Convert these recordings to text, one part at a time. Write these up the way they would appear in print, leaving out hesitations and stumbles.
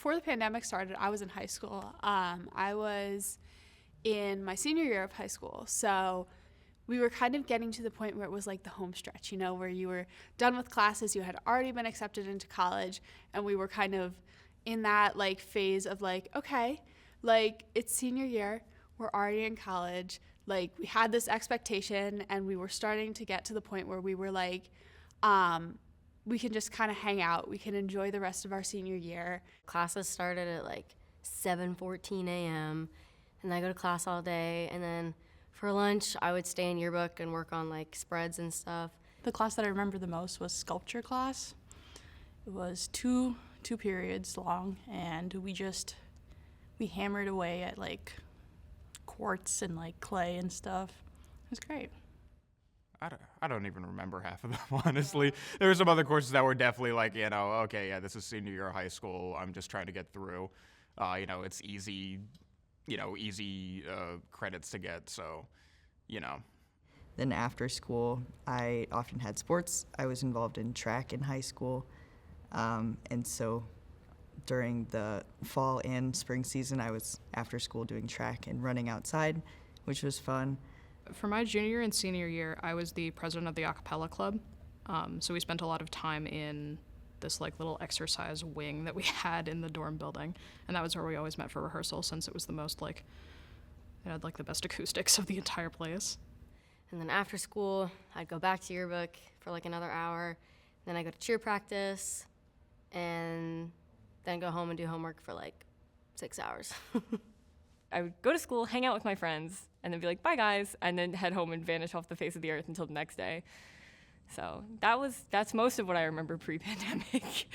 before the pandemic started, I was in high school. I was in my senior year of high school. So we were kind of getting to the point where it was like the home stretch, you know, where you were done with classes, you had already been accepted into college, and we were kind of in that like phase of like, okay, like it's senior year, we're already in college, like we had this expectation, and we were starting to get to the point where we were like, we can just kind of hang out, we can enjoy the rest of our senior year. Classes started at like 7:14 a.m. and I go to class all day, and then for lunch I would stay in yearbook and work on like spreads and stuff. The class that I remember the most was sculpture class. It was two periods long, and we hammered away at like quartz and like clay and stuff. It was great. I don't even remember half of them, honestly. There were some other courses that were definitely like, you know, okay, yeah, this is senior year of high school. I'm just trying to get through. You know, it's easy credits to get, so, you know. Then after school, I often had sports. I was involved in track in high school. And so during the fall and spring season, I was after school doing track and running outside, which was fun. For my junior and senior year, I was the president of the a cappella club. So we spent a lot of time in this like little exercise wing that we had in the dorm building, and that was where we always met for rehearsal, since it was the most like, it had like the best acoustics of the entire place. And then after school, I'd go back to yearbook for like another hour. Then I go to cheer practice, and then go home and do homework for like 6 hours. I would go to school, hang out with my friends, and then be like, bye guys, and then head home and vanish off the face of the earth until the next day. So that's most of what I remember pre-pandemic.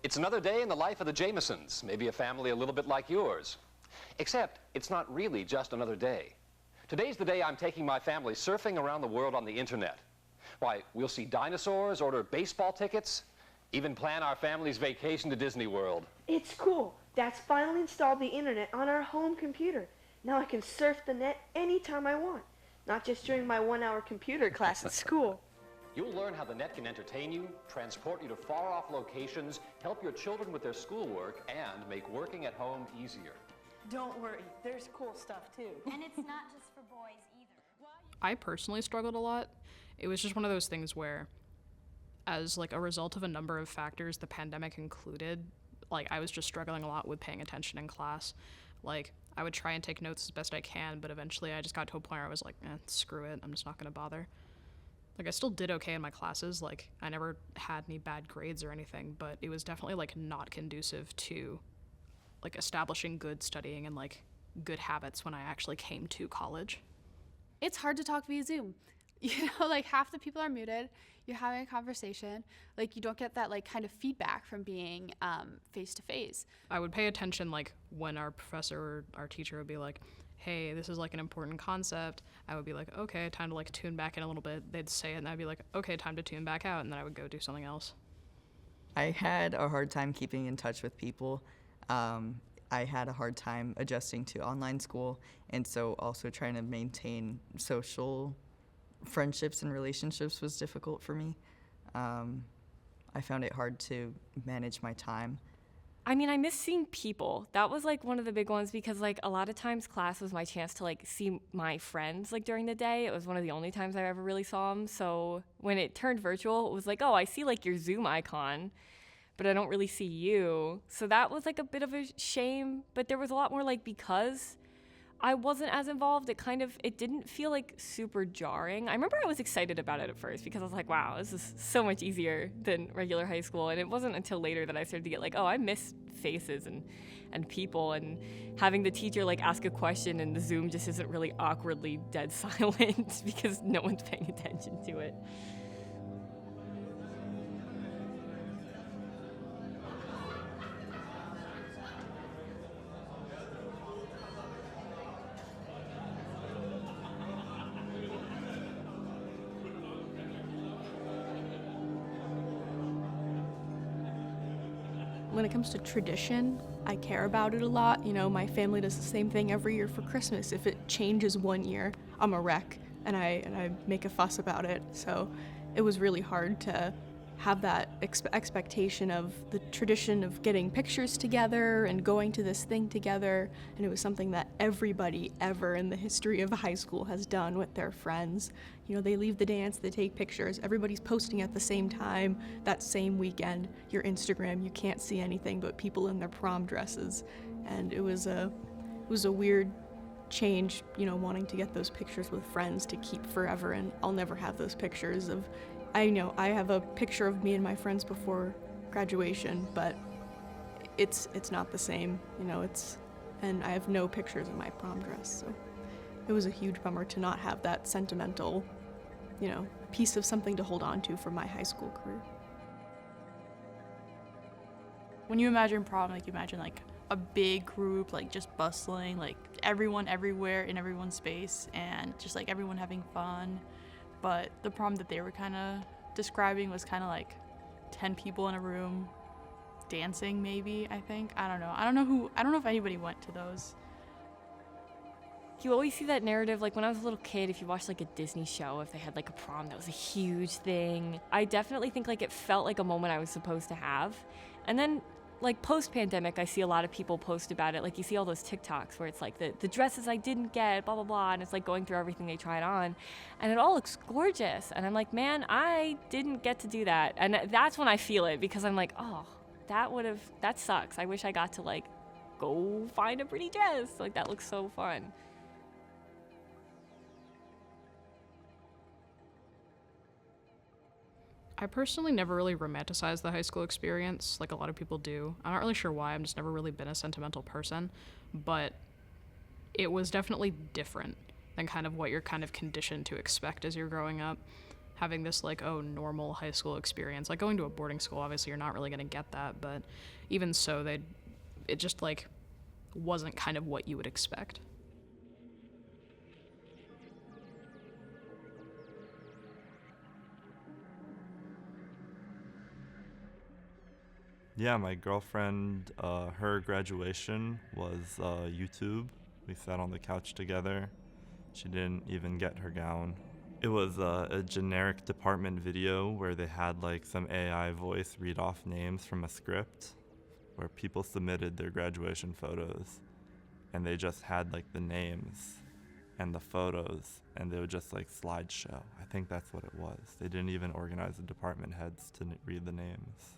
It's another day in the life of the Jamesons, maybe a family a little bit like yours. Except it's not really just another day. Today's the day I'm taking my family surfing around the world on the internet. Why, we'll see dinosaurs, order baseball tickets, even plan our family's vacation to Disney World. It's cool. Dad's finally installed the internet on our home computer. Now I can surf the net anytime I want, not just during my 1-hour computer class at school. You'll learn how the net can entertain you, transport you to far-off locations, help your children with their schoolwork, and make working at home easier. Don't worry, there's cool stuff too. And it's not just for boys either. I personally struggled a lot. It was just one of those things where, as like a result of a number of factors, the pandemic included, like I was just struggling a lot with paying attention in class. Like I would try and take notes as best I can, but eventually I just got to a point where I was like, screw it, I'm just not gonna bother. Like I still did okay in my classes, like I never had any bad grades or anything, but it was definitely like not conducive to like establishing good studying and like good habits when I actually came to college. It's hard to talk via Zoom. You know, like half the people are muted. You're having a conversation. Like you don't get that like kind of feedback from being face to face. I would pay attention like when our professor or our teacher would be like, hey, this is like an important concept. I would be like, okay, time to like tune back in a little bit. They'd say it and I'd be like, okay, time to tune back out. And then I would go do something else. I had a hard time keeping in touch with people. I had a hard time adjusting to online school, and so also trying to maintain social friendships and relationships was difficult for me. I found it hard to manage my time. I mean, I miss seeing people. That was like one of the big ones because like a lot of times class was my chance to like see my friends like during the day. It was one of the only times I ever really saw them. So when it turned virtual, it was like, oh, I see like your Zoom icon, but I don't really see you. So that was like a bit of a shame, but there was a lot more like because I wasn't as involved, it didn't feel like super jarring. I remember I was excited about it at first because I was like, wow, this is so much easier than regular high school. And it wasn't until later that I started to get like, oh, I miss faces and people and having the teacher like ask a question and the Zoom just isn't really awkwardly dead silent because no one's paying attention to it. When it comes to tradition, I care about it a lot. You know, my family does the same thing every year for Christmas. If it changes one year, I'm a wreck and I make a fuss about it. So it was really hard to have that expectation of the tradition of getting pictures together and going to this thing together. And it was something that everybody ever in the history of high school has done with their friends. You know, they leave the dance, they take pictures, everybody's posting at the same time, that same weekend. Your Instagram, you can't see anything but people in their prom dresses. And it was a weird change, you know, wanting to get those pictures with friends to keep forever, and I'll never have those pictures of, I know I have a picture of me and my friends before graduation, but it's not the same, you know, and I have no pictures of my prom dress, so it was a huge bummer to not have that sentimental, you know, piece of something to hold on to for my high school career. When you imagine prom, like you imagine like a big group, like just bustling, like everyone everywhere in everyone's space and just like everyone having fun. But the prom that they were kind of describing was kind of like 10 people in a room dancing, maybe, I think. I don't know if anybody went to those. You always see that narrative, like when I was a little kid, if you watched like a Disney show, if they had like a prom, that was a huge thing. I definitely think like it felt like a moment I was supposed to have. And then like post-pandemic, I see a lot of people post about it. Like you see all those TikToks where it's like the dresses I didn't get, blah, blah, blah. And it's like going through everything they tried on. And it all looks gorgeous. And I'm like, man, I didn't get to do that. And that's when I feel it because I'm like, oh, that sucks. I wish I got to like go find a pretty dress. Like that looks so fun. I personally never really romanticized the high school experience like a lot of people do. I'm not really sure why. I've just never really been a sentimental person, but it was definitely different than kind of what you're kind of conditioned to expect as you're growing up. having this like, oh, normal high school experience. Like going to a boarding school, obviously you're not really going to get that, but even so, it just like wasn't kind of what you would expect. Yeah, my girlfriend, her graduation was YouTube. We sat on the couch together. She didn't even get her gown. It was a generic department video where they had like some AI voice read off names from a script where people submitted their graduation photos, and they just had like the names and the photos, and they would just like slideshow. I think that's what it was. They didn't even organize the department heads to read the names.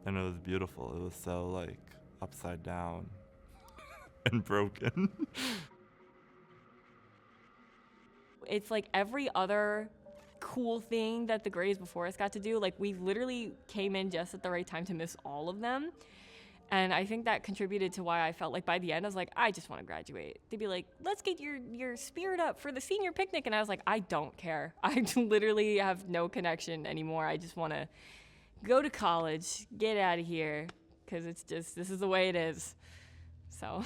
And it was beautiful. It was so like upside down and broken. It's like every other cool thing that the grades before us got to do. Like we literally came in just at the right time to miss all of them. And I think that contributed to why I felt like by the end I was like, I just want to graduate. They'd be like, let's get your spirit up for the senior picnic. And I was like, I don't care. I literally have no connection anymore. I just want to go to college, get out of here, because it's just, this is the way it is. So.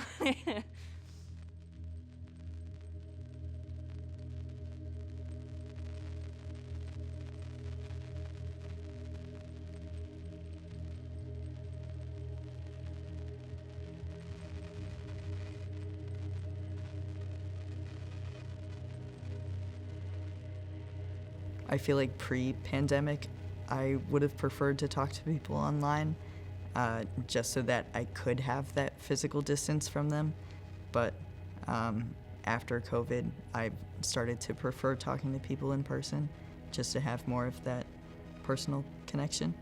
I feel like pre-pandemic, I would have preferred to talk to people online, just so that I could have that physical distance from them. But after COVID, I started to prefer talking to people in person, just to have more of that personal connection.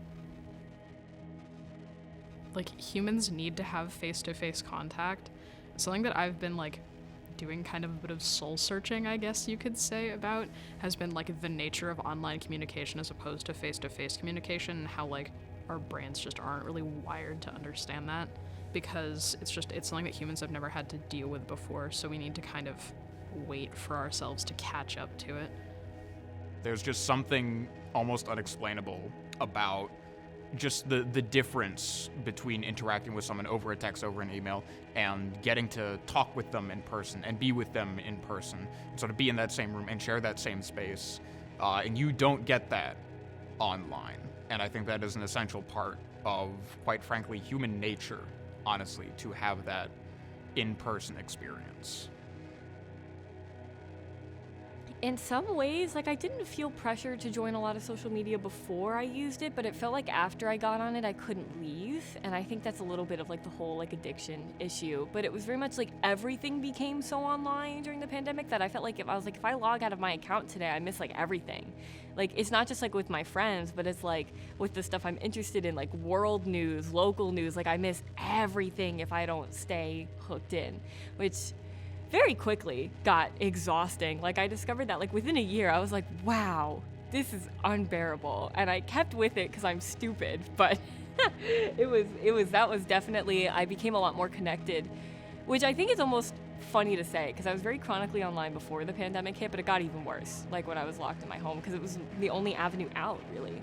Like humans need to have face-to-face contact. Something that I've been like doing kind of a bit of soul searching, I guess you could say, about has been like the nature of online communication as opposed to face-to-face communication, and how like our brains just aren't really wired to understand that, because it's something that humans have never had to deal with before, so we need to kind of wait for ourselves to catch up to it. There's just something almost unexplainable about just the difference between interacting with someone over a text, over an email, and getting to talk with them in person and be with them in person, and sort of be in that same room and share that same space. And you don't get that online. And I think that is an essential part of, quite frankly, human nature, honestly, to have that in-person experience. In some ways, like I didn't feel pressure to join a lot of social media before I used it, but it felt like after I got on it, I couldn't leave. And I think that's a little bit of like the whole like addiction issue. But it was very much like everything became so online during the pandemic that I felt like if I log out of my account today, I miss like everything. Like it's not just like with my friends, but it's like with the stuff I'm interested in, like world news, local news, like I miss everything if I don't stay hooked in, which very quickly got exhausting. Like I discovered that like within a year, I was like, wow, this is unbearable. And I kept with it because I'm stupid, but that was definitely, I became a lot more connected, which I think is almost funny to say because I was very chronically online before the pandemic hit, but it got even worse, like when I was locked in my home, because it was the only avenue out, really.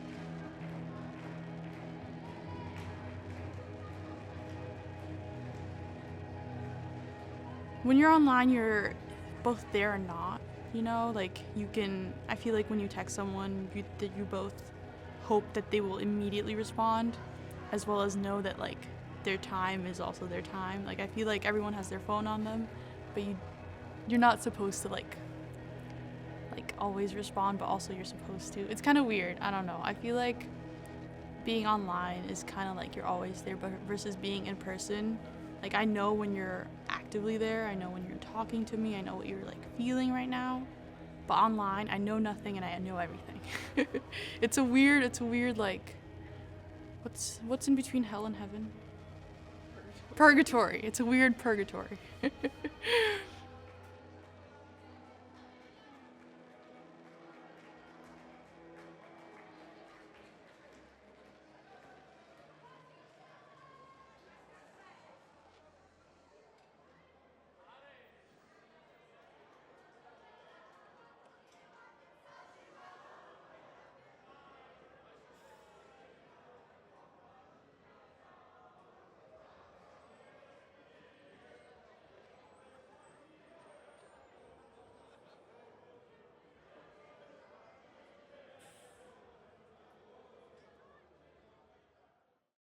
When you're online, you're both there and not, you know? Like, I feel like when you text someone, that you both hope that they will immediately respond, as well as know that, like, their time is also their time. Like, I feel like everyone has their phone on them, but you're not supposed to, like always respond, but also you're supposed to. It's kind of weird. I don't know. I feel like being online is kind of like you're always there, but versus being in person, like I know when you're actively there, I know when you're talking to me, I know what you're like feeling right now. But online, I know nothing and I know everything. It's a weird like, what's in between hell and heaven? Purgatory. It's a weird purgatory.